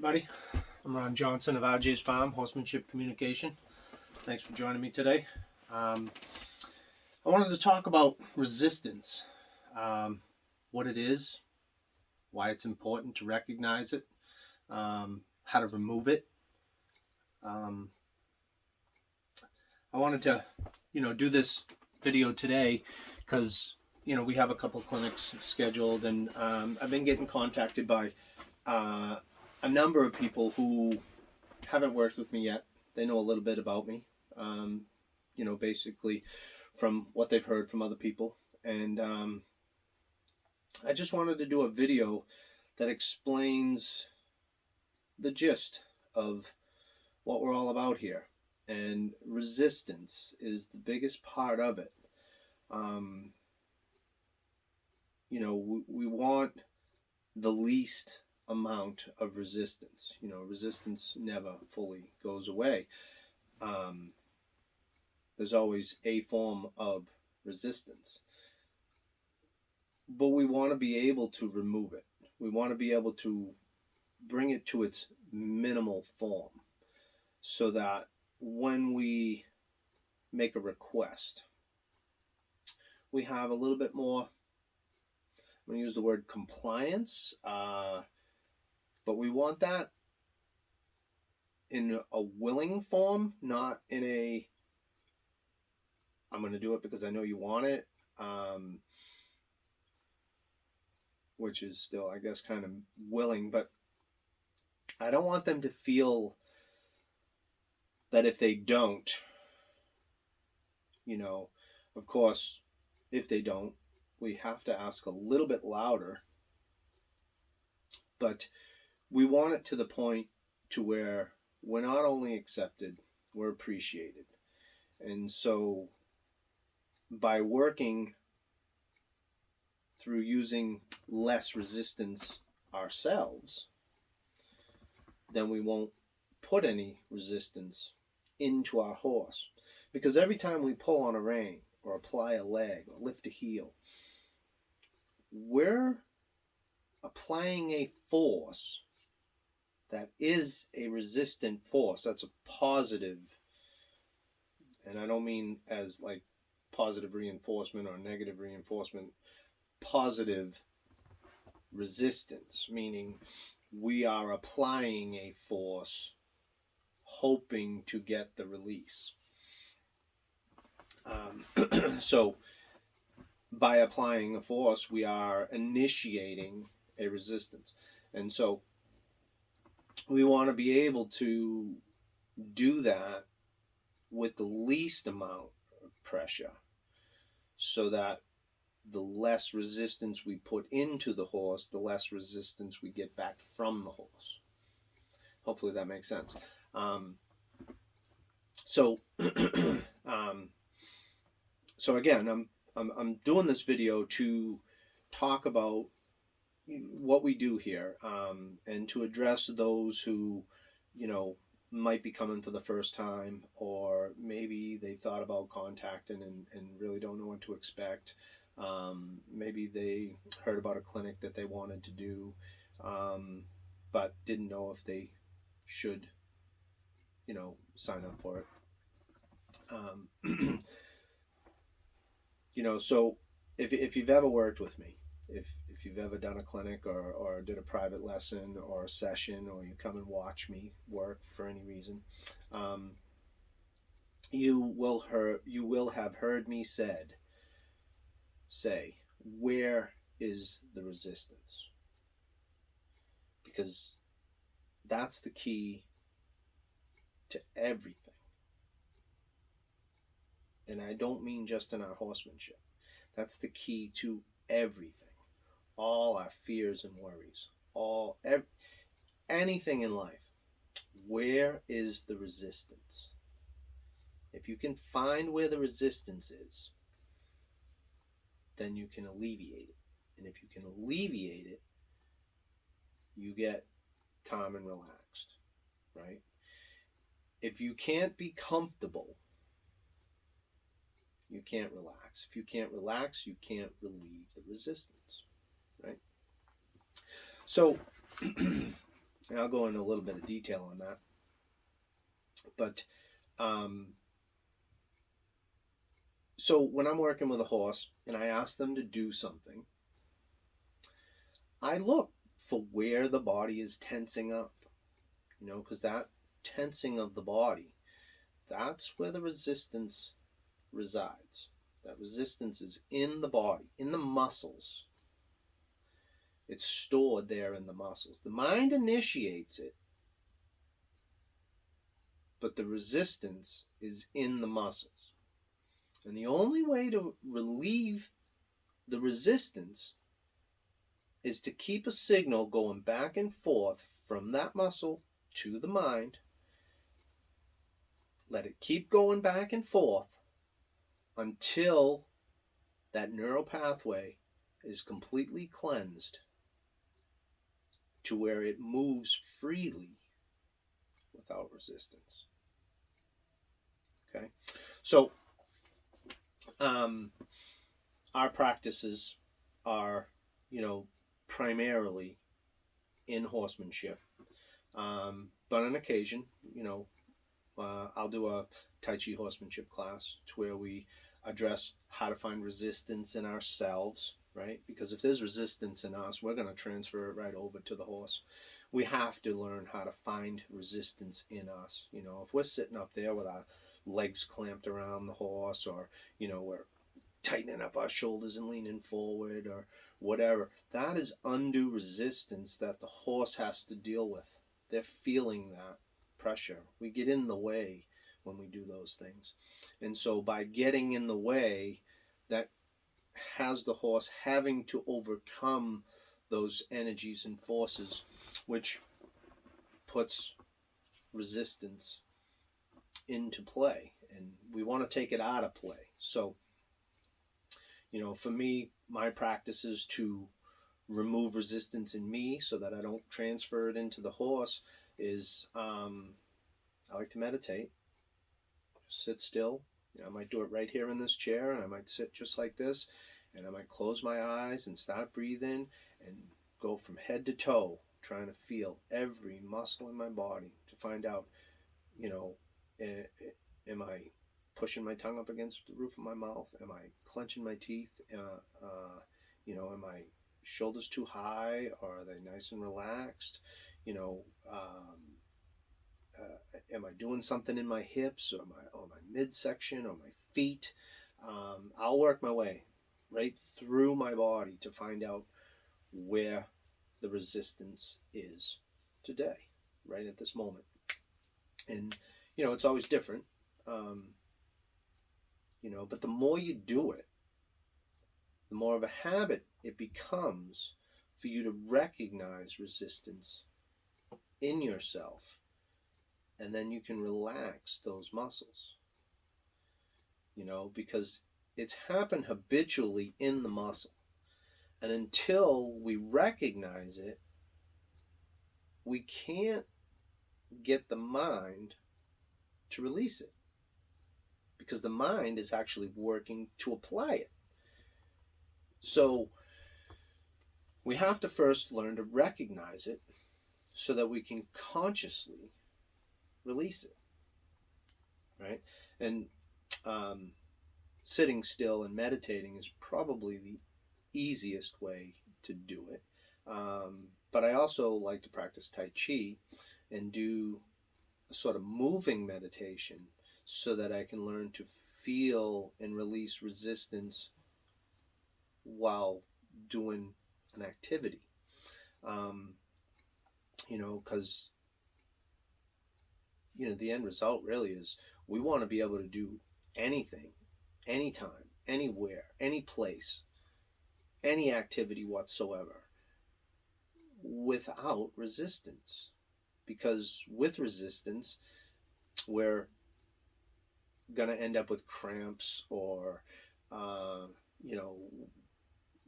everybody. I'm Ron Johnson of RJ's Farm, Horsemanship Communication. Thanks for joining me today. I wanted to talk about resistance, what it is, why it's important to recognize it, how to remove it. I wanted to, do this video today because, we have a couple clinics scheduled, and I've been getting contacted by a number of people who haven't worked with me yet. They know a little bit about me, basically from what they've heard from other people. And I just wanted to do a video that explains the gist of what we're all about here. And resistance is the biggest part of it. We want the least amount of resistance. Resistance never fully goes away. There's always a form of resistance. But we want to be able to remove it. We want to be able to bring it to its minimal form so that when we make a request, we have a little bit more, I'm going to use the word compliance, but we want that in a willing form, not in a, I'm going to do it because I know you want it, which is still, I guess, kind of willing. But I don't want them to feel that if they don't, of course, if they don't, we have to ask a little bit louder. But we want it to the point to where we're not only accepted, we're appreciated. And so by working through using less resistance ourselves, then we won't put any resistance into our horse. Because every time we pull on a rein or apply a leg or lift a heel, we're applying a force that is a resistant force. That's a positive, and I don't mean as like positive reinforcement or negative reinforcement, positive resistance, meaning we are applying a force hoping to get the release. So by applying a force, we are initiating a resistance. And so we want to be able to do that with the least amount of pressure so that the less resistance we put into the horse, the less resistance we get back from the horse. Hopefully that makes sense. So again, I'm doing this video to talk about what we do here, and to address those who, might be coming for the first time, or maybe they thought about contacting and really don't know what to expect. Maybe they heard about a clinic that they wanted to do, but didn't know if they should, sign up for it. So if you've ever worked with me, if you've ever done a clinic or did a private lesson or a session, or you come and watch me work for any reason, you will have heard me say, where is the resistance? Because that's the key to everything. And I don't mean just in our horsemanship. That's the key to everything. All our fears and worries, anything in life. Where is the resistance? If you can find where the resistance is, then you can alleviate it. And if you can alleviate it, you get calm and relaxed, right? If you can't be comfortable, you can't relax. If you can't relax, you can't relieve the resistance, right? So And I'll go into a little bit of detail on that. But so when I'm working with a horse and I ask them to do something, I look for where the body is tensing up, because that tensing of the body, that's where the resistance resides. That resistance is in the body, in the muscles. It's stored there in the muscles. The mind initiates it, but the resistance is in the muscles. And the only way to relieve the resistance is to keep a signal going back and forth from that muscle to the mind. Let it keep going back and forth until that neural pathway is completely cleansed to where it moves freely without resistance. Okay? So, our practices are, primarily in horsemanship. But on occasion, I'll do a Tai Chi horsemanship class to where we address how to find resistance in ourselves, right? Because if there's resistance in us, we're going to transfer it right over to the horse. We have to learn how to find resistance in us. If we're sitting up there with our legs clamped around the horse, or, we're tightening up our shoulders and leaning forward, or whatever, that is undue resistance that the horse has to deal with. They're feeling that pressure. We get in the way when we do those things. And so by getting in the way, that has the horse having to overcome those energies and forces, which puts resistance into play. And we want to take it out of play. So, for me, my practice is to remove resistance in me so that I don't transfer it into the horse is I like to meditate. Just sit still. I might do it right here in this chair, and I might sit just like this, and I might close my eyes and start breathing and go from head to toe, trying to feel every muscle in my body to find out, am I pushing my tongue up against the roof of my mouth? Am I clenching my teeth? Are my shoulders too high, or are they nice and relaxed? Am I doing something in my hips, or my midsection, or my feet? I'll work my way right through my body to find out where the resistance is today, right at this moment. And, it's always different. But the more you do it, the more of a habit it becomes for you to recognize resistance in yourself. And then you can relax those muscles, because it's happened habitually in the muscle. And until we recognize it, we can't get the mind to release it, because the mind is actually working to apply it. So we have to first learn to recognize it so that we can consciously release it, right? And sitting still and meditating is probably the easiest way to do it. But I also like to practice Tai Chi and do a sort of moving meditation so that I can learn to feel and release resistance while doing an activity. Because the end result really is we want to be able to do anything, anytime, anywhere, any place, any activity whatsoever without resistance. Because with resistance, we're going to end up with cramps, or,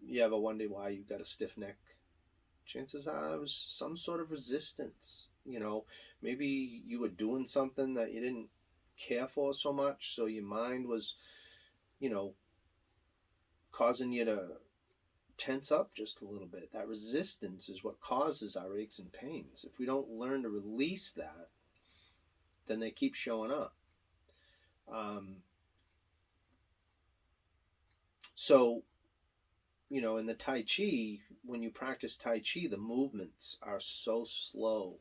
you ever wonder why you've got a stiff neck? Chances are it was some sort of resistance. Maybe you were doing something that you didn't care for so much, so your mind was, causing you to tense up just a little bit. That resistance is what causes our aches and pains. If we don't learn to release that, then they keep showing up. So, in the Tai Chi, when you practice Tai Chi, the movements are so slow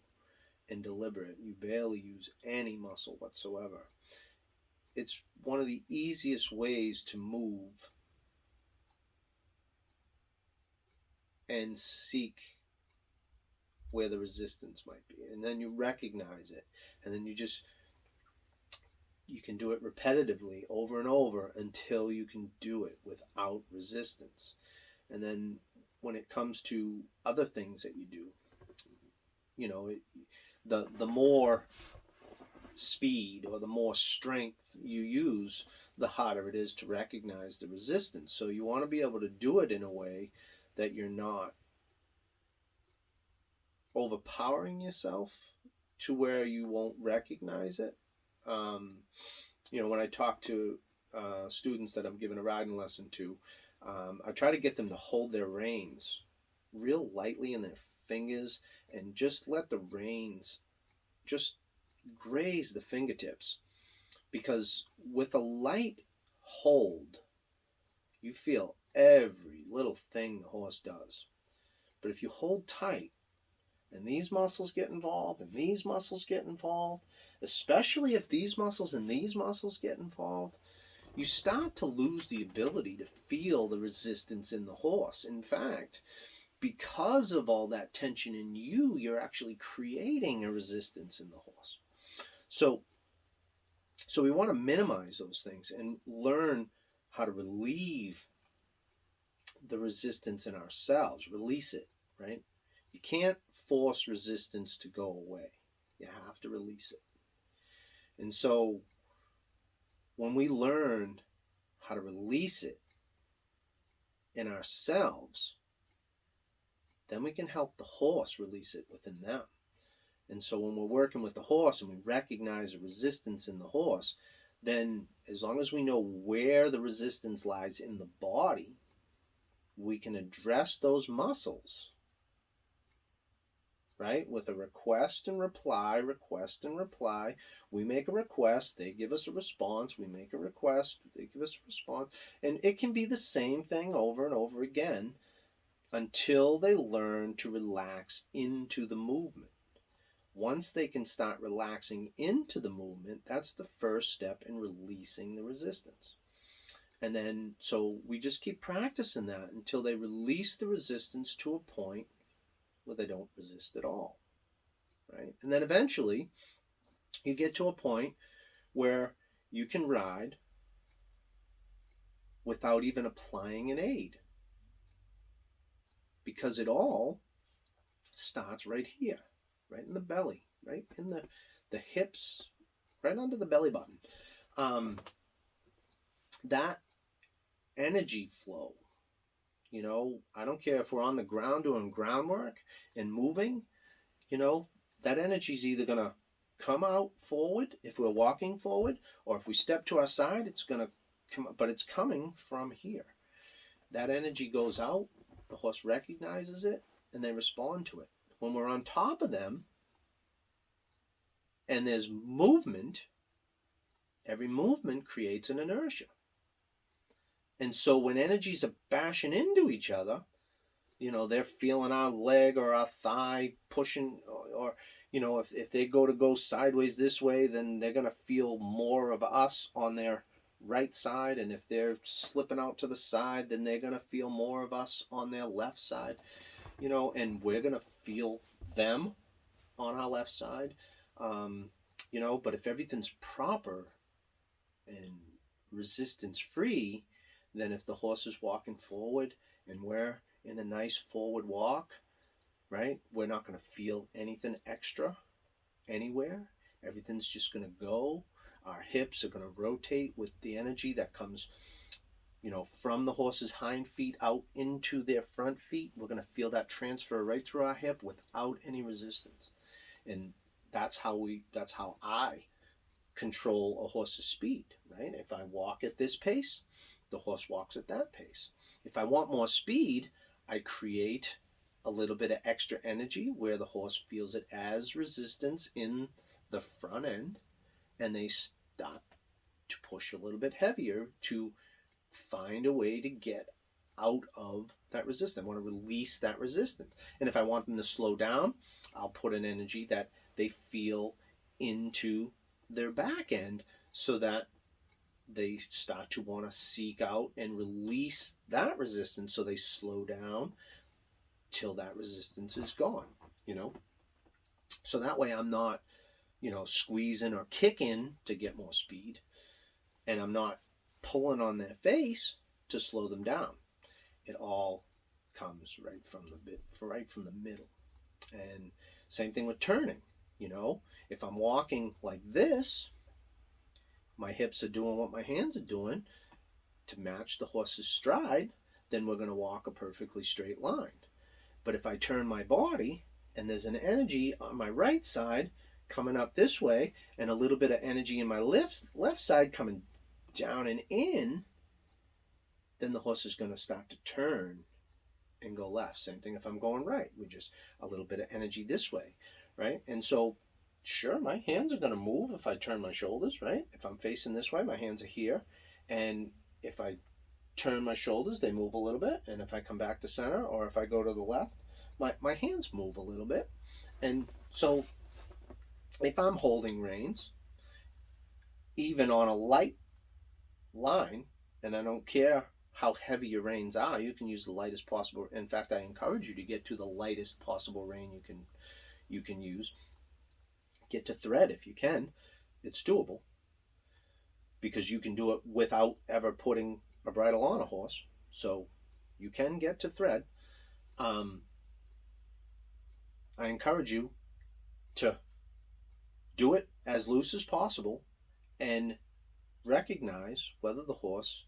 and deliberate. You barely use any muscle whatsoever. It's one of the easiest ways to move and seek where the resistance might be. And then you recognize it. And then you can do it repetitively over and over until you can do it without resistance. And then when it comes to other things that you do, the more speed or the more strength you use, the harder it is to recognize the resistance. So you want to be able to do it in a way that you're not overpowering yourself to where you won't recognize it. When I talk to students that I'm giving a riding lesson to, I try to get them to hold their reins real lightly in their fingers and just let the reins just graze the fingertips. Because with a light hold, you feel every little thing the horse does. But if you hold tight, and these muscles get involved, and these muscles get involved, especially if these muscles and these muscles get involved, you start to lose the ability to feel the resistance in the horse. In fact, because of all that tension in you, you're actually creating a resistance in the horse. So we want to minimize those things and learn how to relieve the resistance in ourselves, release it, right? You can't force resistance to go away. You have to release it. And so when we learn how to release it in ourselves, then we can help the horse release it within them. And so when we're working with the horse and we recognize the resistance in the horse, then as long as we know where the resistance lies in the body, we can address those muscles, right? With a request and reply. We make a request, they give us a response. We make a request, they give us a response. And it can be the same thing over and over again until they learn to relax into the movement. Once they can start relaxing into the movement, that's the first step in releasing the resistance. And then, so we just keep practicing that until they release the resistance to a point where they don't resist at all, right? And then eventually, you get to a point where you can ride without even applying an aid, because it all starts right here, right in the belly, right in the hips, right under the belly button. That energy flow, I don't care if we're on the ground doing groundwork and moving, that energy is either going to come out forward if we're walking forward, or if we step to our side, it's going to come, but it's coming from here. That energy goes out, the horse recognizes it, and they respond to it. When we're on top of them and there's movement, every movement creates an inertia. And so when energies are bashing into each other, they're feeling our leg or our thigh pushing, or if they go sideways this way, then they're going to feel more of us on their right side. And if they're slipping out to the side, then they're going to feel more of us on their left side, and we're going to feel them on our left side. But if everything's proper and resistance free, then if the horse is walking forward and we're in a nice forward walk, right, we're not going to feel anything extra anywhere. Everything's just going to go. Our hips are going to rotate with the energy that comes, from the horse's hind feet out into their front feet. We're going to feel that transfer right through our hip without any resistance. And that's how I control a horse's speed, right? If I walk at this pace, the horse walks at that pace. If I want more speed, I create a little bit of extra energy where the horse feels it as resistance in the front end, and they start to push a little bit heavier to find a way to get out of that resistance. I want to release that resistance. And if I want them to slow down, I'll put an energy that they feel into their back end so that they start to want to seek out and release that resistance, so they slow down till that resistance is gone, you know. So that way I'm not, squeezing or kicking to get more speed, and I'm not pulling on their face to slow them down. It all comes right from the middle. And same thing with turning. If I'm walking like this, my hips are doing what my hands are doing to match the horse's stride, then we're going to walk a perfectly straight line. But if I turn my body and there's an energy on my right side coming up this way and a little bit of energy in my left side coming down and in, then the horse is going to start to turn and go left. Same thing if I'm going right. We just a little bit of energy this way, right? And so, sure, my hands are going to move if I turn my shoulders, right? If I'm facing this way, my hands are here. And if I turn my shoulders, they move a little bit. And if I come back to center, or if I go to the left, my hands move a little bit. And so if I'm holding reins, even on a light line, and I don't care how heavy your reins are, you can use the lightest possible. In fact, I encourage you to get to the lightest possible rein you can use. Get to thread if you can. It's doable, because you can do it without ever putting a bridle on a horse. So you can get to thread. I encourage you to do it as loose as possible and recognize whether the horse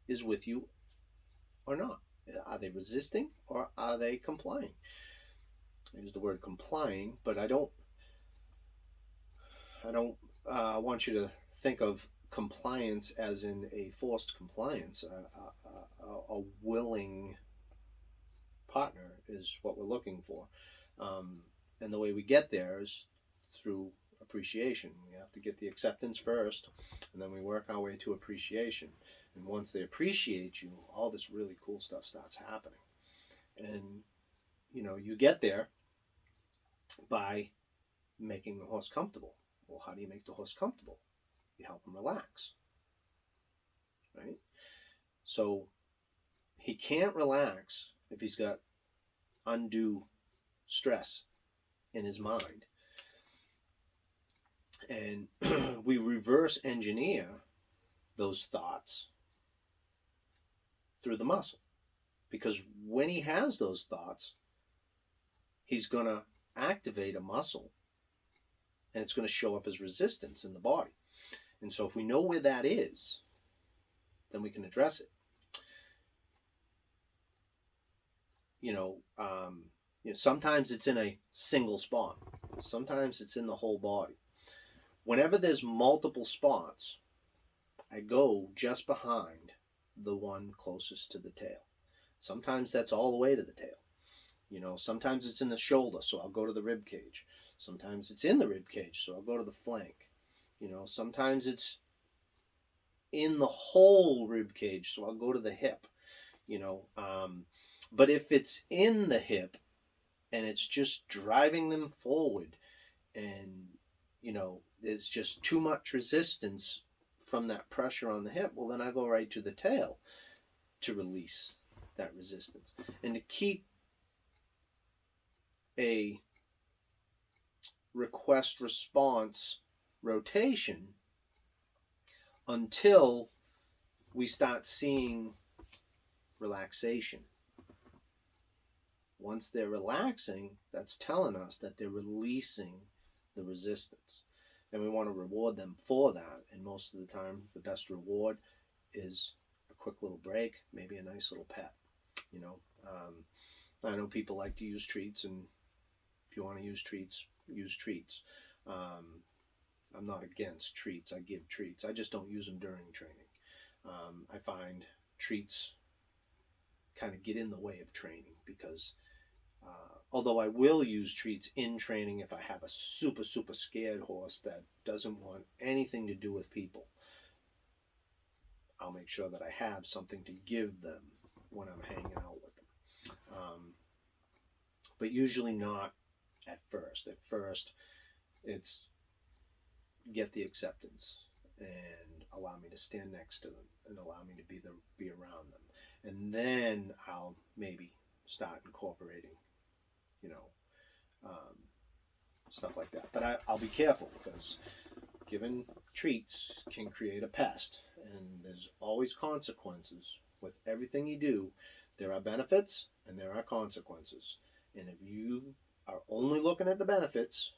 is with you or not. Are they resisting or are they complying? I use the word complying, but I don't want you to think of compliance as in a forced compliance. A willing partner is what we're looking for. And the way we get there is through appreciation. We have to get the acceptance first, and then we work our way to appreciation. And once they appreciate you, all this really cool stuff starts happening. And, you get there by making the horse comfortable. Well, how do you make the horse comfortable? You help him relax, right? So he can't relax if he's got undue stress in his mind. And we reverse engineer those thoughts through the muscle. Because when he has those thoughts, he's going to activate a muscle, and it's going to show up as resistance in the body. And so if we know where that is, then we can address it. Sometimes it's in a single spot. Sometimes it's in the whole body. Whenever there's multiple spots, I go just behind the one closest to the tail. Sometimes that's all the way to the tail. Sometimes it's in the shoulder, so I'll go to the rib cage. Sometimes it's in the rib cage, so I'll go to the flank. Sometimes it's in the whole rib cage, so I'll go to the hip. But if it's in the hip and it's just driving them forward, and there's just too much resistance from that pressure on the hip, well, then I go right to the tail to release that resistance and to keep a request response rotation until we start seeing relaxation. Once they're relaxing, that's telling us that they're releasing the resistance. And we want to reward them for that. And most of the time, the best reward is a quick little break, maybe a nice little pet. I know people like to use treats, and if you want to use treats, use treats. I'm not against treats. I give treats. I just don't use them during training. I find treats kind of get in the way of training, because although I will use treats in training if I have a super, super scared horse that doesn't want anything to do with people, I'll make sure that I have something to give them when I'm hanging out with them. But usually not at first. At first, it's get the acceptance and allow me to stand next to them and allow me to be around them. And then I'll maybe start incorporating, stuff like that. But I'll be careful, because giving treats can create a pest, and there's always consequences with everything you do. There are benefits and there are consequences. And if you are only looking at the benefits,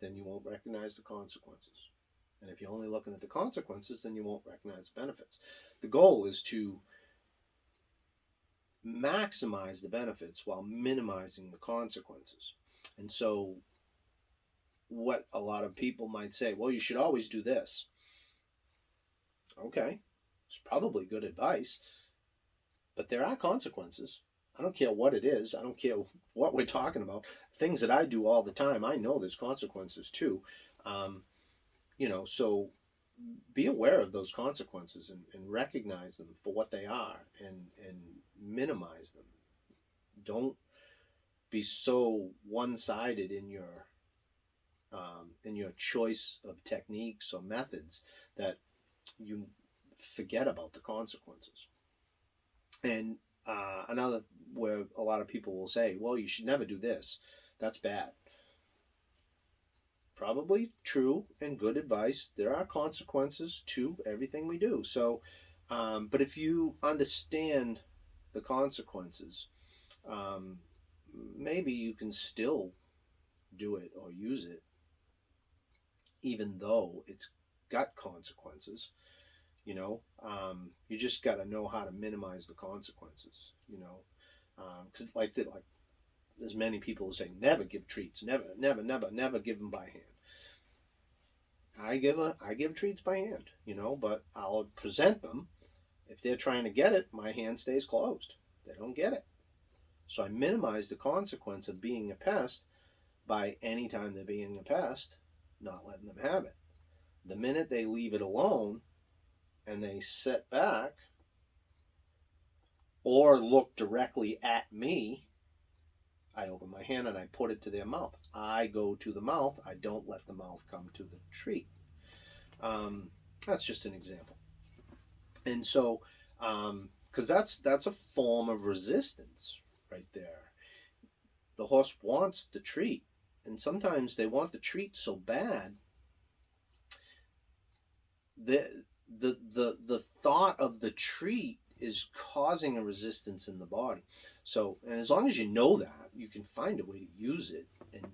then you won't recognize the consequences. And if you're only looking at the consequences, then you won't recognize the benefits. The goal is to maximize the benefits while minimizing the consequences. And so what a lot of people might say, well, you should always do this. Okay, it's probably good advice, but there are consequences. I don't care what it is. I don't care what we're talking about. Things that I do all the time, I know there's consequences too. So be aware of those consequences and recognize them for what they are, and minimize them. Don't be so one-sided in your choice of techniques or methods that you forget about the consequences. And another, where a lot of people will say, well, you should never do this. That's bad. Probably true and good advice. There are consequences to everything we do. So, but if you understand the consequences, maybe you can still do it or use it, even though it's got consequences. You just got to know how to minimize the consequences. Because like there's many people who say never give treats, never give them by hand. I give treats by hand, but I'll present them. If they're trying to get it, my hand stays closed. They don't get it. So I minimize the consequence of being a pest by, anytime they're being a pest, not letting them have it. The minute they leave it alone and they sit back or look directly at me, I open my hand and I put it to their mouth. I go to the mouth. I don't let the mouth come to the treat. That's just an example. And so, because that's a form of resistance right there. The horse wants the treat, and sometimes they want the treat so bad the thought of the treat is causing a resistance in the body. So, and as long as you know that, you can find a way to use it and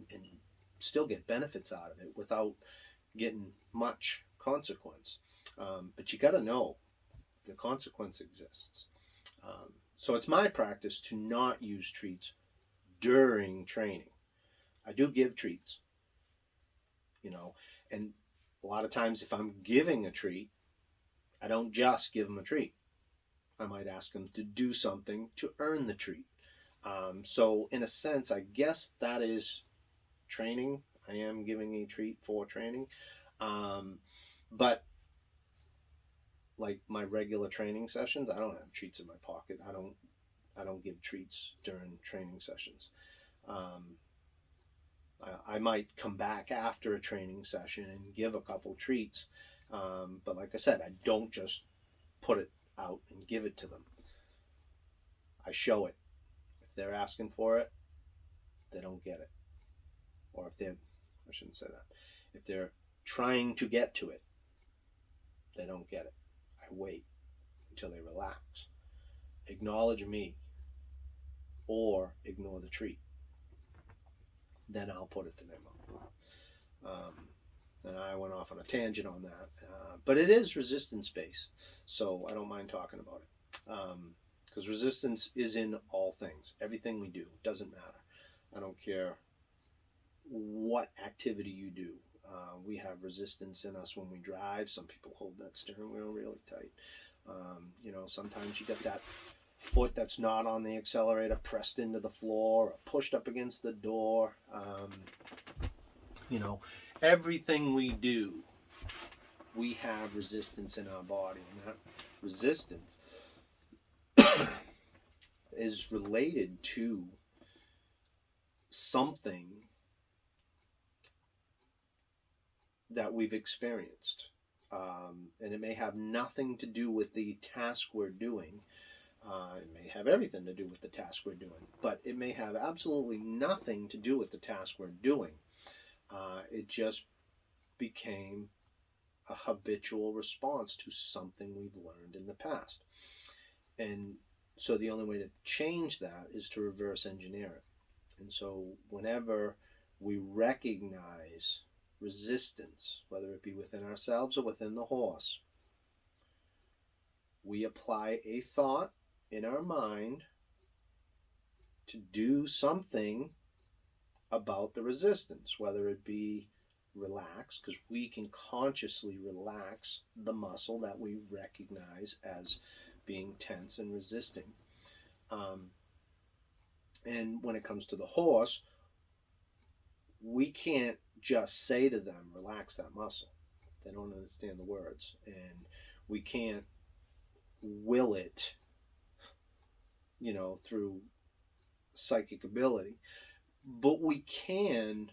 still get benefits out of it without getting much consequence. But you got to know the consequence exists. So it's my practice to not use treats during training. I do give treats, and a lot of times if I'm giving a treat, I don't just give them a treat. I might ask them to do something to earn the treat. So in a sense, I guess that is training. I am giving a treat for training. But like my regular training sessions, I don't have treats in my pocket. I don't give treats during training sessions. I might come back after a training session and give a couple treats. But like I said, I don't just put it out and give it to them. I show it. If they're asking for it, they don't get it. Or I shouldn't say that. If they're trying to get to it, they don't get it. I wait until they relax. Acknowledge me or ignore the treat. Then I'll put it to their mouth. And I went off on a tangent on that. But it is resistance-based, so I don't mind talking about it. Because resistance is in all things. Everything we do. Doesn't matter. I don't care what activity you do. We have resistance in us when we drive. Some people hold that steering wheel really tight. Sometimes you get that foot that's not on the accelerator pressed into the floor or pushed up against the door. Everything we do, we have resistance in our body, and that resistance is related to something that we've experienced. And it may have nothing to do with the task we're doing. It may have everything to do with the task we're doing, but it may have absolutely nothing to do with the task we're doing. It just became a habitual response to something we've learned in the past. And so the only way to change that is to reverse engineer it. And so whenever we recognize resistance, whether it be within ourselves or within the horse, we apply a thought in our mind to do something about the resistance, whether it be relax, because we can consciously relax the muscle that we recognize as being tense and resisting. And when it comes to the horse, we can't just say to them, relax that muscle. They don't understand the words. And we can't will it, through psychic ability. But we can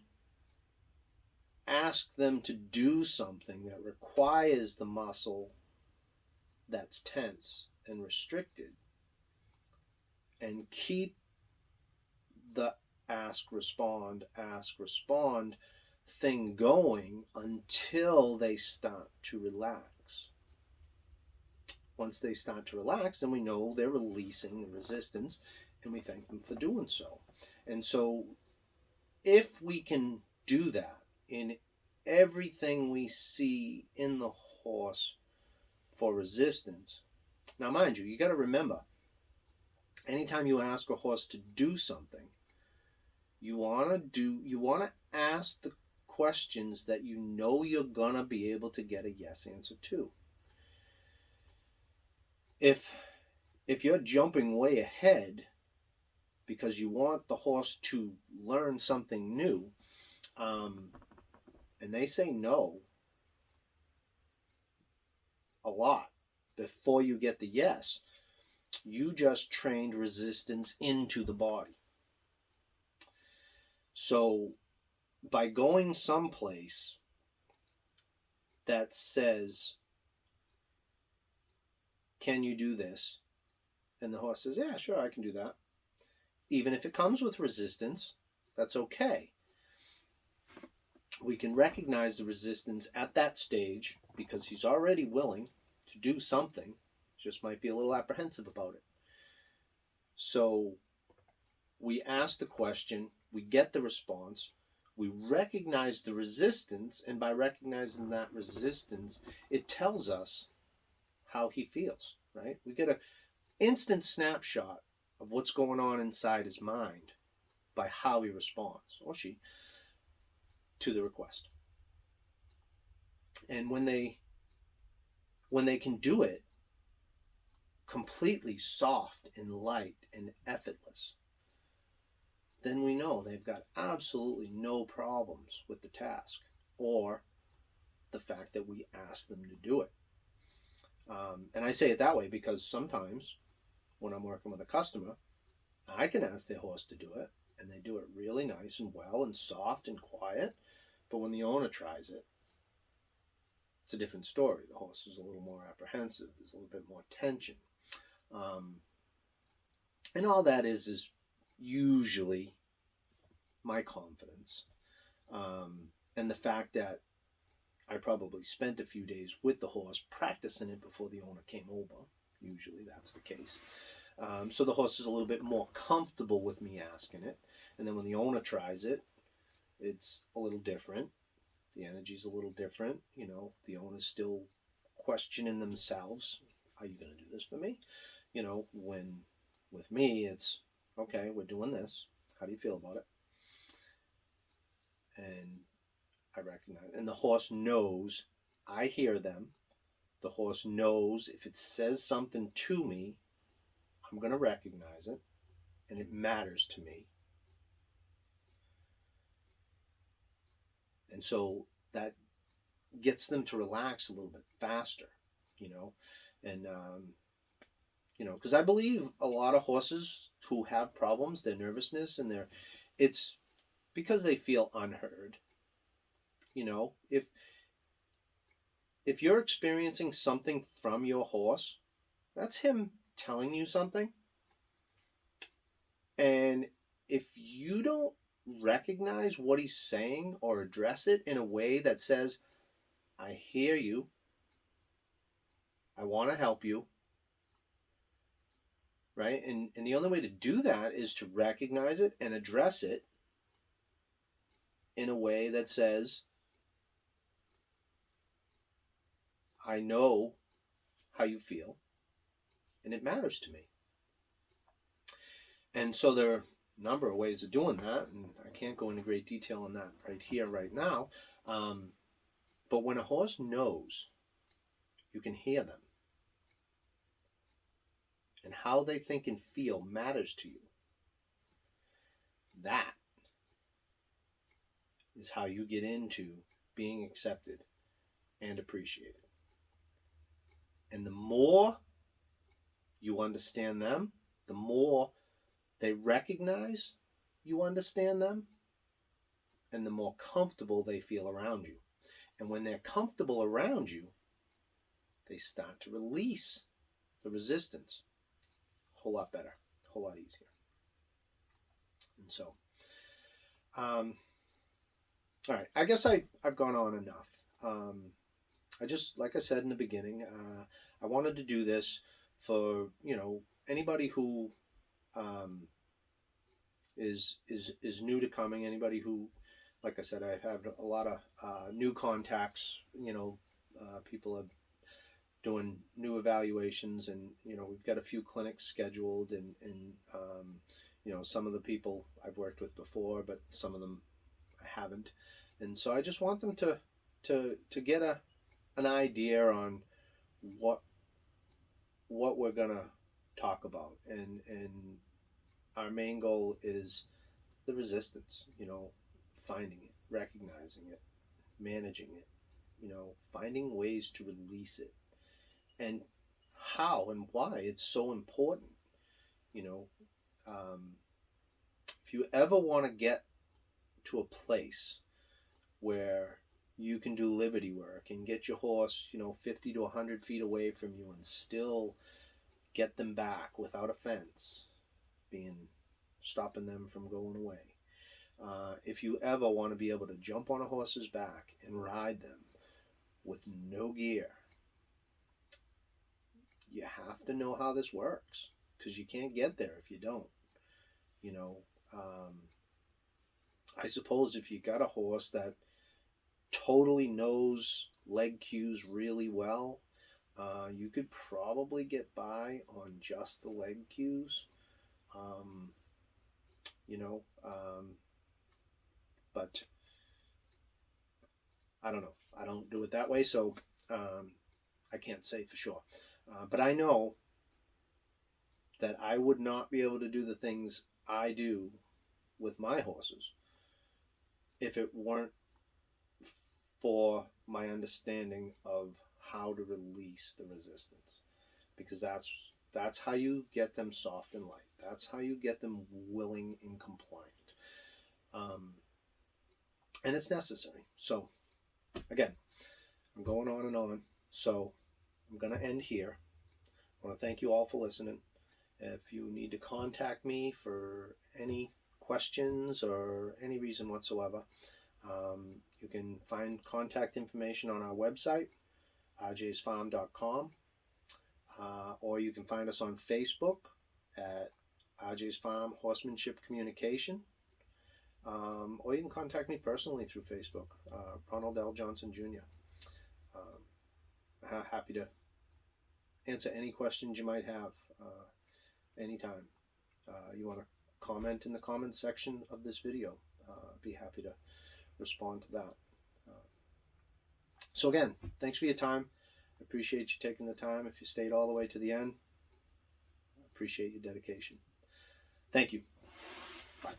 ask them to do something that requires the muscle that's tense and restricted, and keep the ask respond thing going until they start to relax. Once they start to relax, then we know they're releasing the resistance, and we thank them for doing so. And so if we can do that in everything we see in the horse for resistance. Now, mind you, you got to remember, anytime you ask a horse to do something, you want to ask the questions that you know you're going to be able to get a yes answer to. If you're jumping way ahead because you want the horse to learn something new, and they say no a lot before you get the yes, you just trained resistance into the body. So by going someplace that says, can you do this? And the horse says, yeah, sure, I can do that. Even if it comes with resistance, that's okay. We can recognize the resistance at that stage because he's already willing to do something. Just might be a little apprehensive about it. So we ask the question, we get the response, we recognize the resistance, and by recognizing that resistance, it tells us how he feels, right? We get an instant snapshot of what's going on inside his mind by how he responds, or she, to the request. And when they can do it completely soft and light and effortless, then we know they've got absolutely no problems with the task or the fact that we asked them to do it. And I say it that way because sometimes when I'm working with a customer, I can ask their horse to do it, and they do it really nice and well and soft and quiet. But when the owner tries it, it's a different story. The horse is a little more apprehensive. There's a little bit more tension. And all that is usually my confidence. And the fact that I probably spent a few days with the horse practicing it before the owner came over. Usually that's the case. So the horse is a little bit more comfortable with me asking it. And then when the owner tries it, it's a little different. The energy's a little different. The owner's still questioning themselves. Are you going to do this for me? When with me, it's, okay, we're doing this. How do you feel about it? And I recognize, and the horse knows, I hear them. The horse knows if it says something to me, I'm going to recognize it, and it matters to me. And so that gets them to relax a little bit faster, you know, and because I believe a lot of horses who have problems, their nervousness and it's because they feel unheard. You know, if you're experiencing something from your horse, that's him telling you something. And if you don't recognize what he's saying or address it in a way that says, I hear you, I want to help you, right? And the only way to do that is to recognize it and address it in a way that says, I know how you feel, and it matters to me. And so there are a number of ways of doing that, and I can't go into great detail on that right here, right now. But when a horse knows, you can hear them. And how they think and feel matters to you. That is how you get into being accepted and appreciated. And the more you understand them, the more they recognize you understand them, and the more comfortable they feel around you. And when they're comfortable around you, they start to release the resistance a whole lot better, a whole lot easier. And so, all right, I guess I've gone on enough. I just, like I said in the beginning, I wanted to do this for, anybody who is new to coming, anybody who, like I said, I have a lot of new contacts, people are doing new evaluations, and, we've got a few clinics scheduled, and some of the people I've worked with before, but some of them I haven't. And so I just want them to get an idea on what we're gonna talk about, and our main goal is the resistance, finding it, recognizing it, managing it, finding ways to release it, and how and why it's so important. If you ever want to get to a place where you can do liberty work and get your horse, 50 to 100 feet away from you and still get them back without a fence stopping them from going away. If you ever want to be able to jump on a horse's back and ride them with no gear, you have to know how this works, because you can't get there if you don't. I suppose if you got a horse that totally knows leg cues really well, you could probably get by on just the leg cues. But I don't know. I don't do it that way, so I can't say for sure. But I know that I would not be able to do the things I do with my horses if it weren't for my understanding of how to release the resistance, because that's how you get them soft and light. That's how you get them willing and compliant. And it's necessary. So again, I'm going on and on, so I'm going to end here. I want to thank you all for listening. If you need to contact me for any questions or any reason whatsoever, you can find contact information on our website, rjsfarm.com, or you can find us on Facebook at RJ's Farm Horsemanship Communication, or you can contact me personally through Facebook, Ronald L. Johnson Jr. Happy to answer any questions you might have anytime. You want to comment in the comments section of this video, be happy to respond to that. So again, thanks for your time. I appreciate you taking the time. If you stayed all the way to the end, I appreciate your dedication. Thank you. Bye.